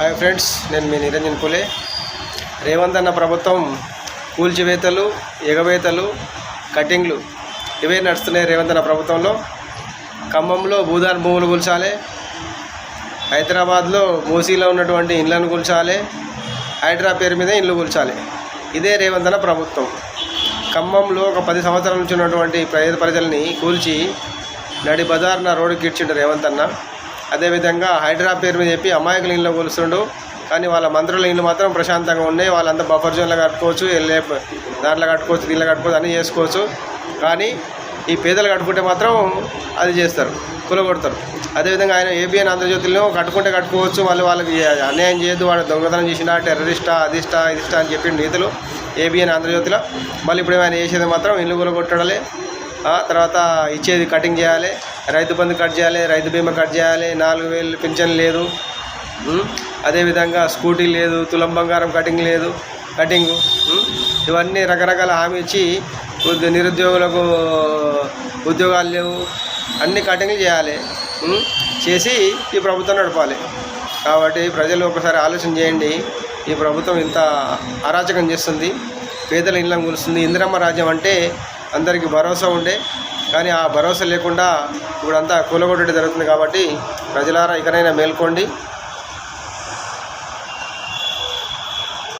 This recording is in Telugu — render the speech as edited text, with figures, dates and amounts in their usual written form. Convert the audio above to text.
హాయ్ ఫ్రెండ్స్, నేను మీ నిరంజన్ పులే. రేవంత్ అన్న ప్రభుత్వం కూల్చివేతలు, ఎగవేతలు, కటింగ్లు ఇవే నడుస్తున్నాయి. రేవంత్ అన్న ప్రభుత్వంలో ఖమ్మంలో భూదాన్ భూములు కూల్చాలి, హైదరాబాద్లో మూసీలో ఉన్నటువంటి ఇండ్లను కూల్చాలి, హైడ్రా పేరు మీద ఇండ్లు కూల్చాలి. ఇదే రేవంత్ అన్న ప్రభుత్వం. ఖమ్మంలో ఒక 10 సంవత్సరాల నుంచి ఉన్నటువంటి పేద ప్రజల్ని కూల్చి నడి బజార్న రోడ్డుకి ఇచ్చిండు రేవంత్ అన్న. అదేవిధంగా హైడ్రా పేరు మీద చెప్పి అమాయకుల ఇంట్లో కూలుస్తుండు. కానీ వాళ్ళ మంత్రుల ఇండ్లు మాత్రం ప్రశాంతంగా ఉన్నాయి. వాళ్ళంతా బఫర్ జోన్లో కట్టుకోవచ్చు, దాంట్లో కట్టుకోవచ్చు, దీనిలో కట్టుకోవచ్చు, అన్నీ చేసుకోవచ్చు. కానీ ఈ పేదలు కట్టుకుంటే మాత్రం అది చేస్తారు, కూలగొడతారు. అదేవిధంగా ఆయన ఏబిఎన్ ఆంధ్రజ్యోతిలో కట్టుకుంటే కట్టుకోవచ్చు, వాళ్ళకి అన్యాయం చేయొద్దు, వాడు దొంగతనం చేసినా, టెర్రరిస్టా, ఇదిష్టా అని చెప్పిన నీతులు ఏబిఎన్ ఆంధ్రజ్యోతిలో. మళ్ళీ ఇప్పుడు ఆయన చేసేది మాత్రం ఇల్లు కూలగొట్టడలే. తర్వాత ఇచ్చేది కటింగ్ చేయాలి, రైతు బంధు కట్ చేయాలి, రైతు బీమా కట్ చేయాలి, 4,000 పింఛన్ లేదు, అదేవిధంగా స్కూటీ లేదు, తులం బంగారం కటింగు ఇవన్నీ రకరకాల హామీ ఇచ్చి నిరుద్యోగులకు ఉద్యోగాలు లేవు, అన్ని కటింగ్లు చేయాలి. చేసి ఈ ప్రభుత్వం నడపాలి. కాబట్టి ప్రజలు ఒకసారి ఆలోచన చేయండి. ఈ ప్రభుత్వం ఇంత అరాచకం చేస్తుంది, పేదల ఇళ్ళని కూలుస్తుంది. ఇందిరమ్మ రాజ్యం అంటే అందరికీ భరోసా ఉండే, కానీ ఆ భరోసా లేకుండా ఇప్పుడంతా కూలగొట్టడం జరుగుతుంది. కాబట్టి ప్రజలారా ఇకనైనా మేల్కోండి.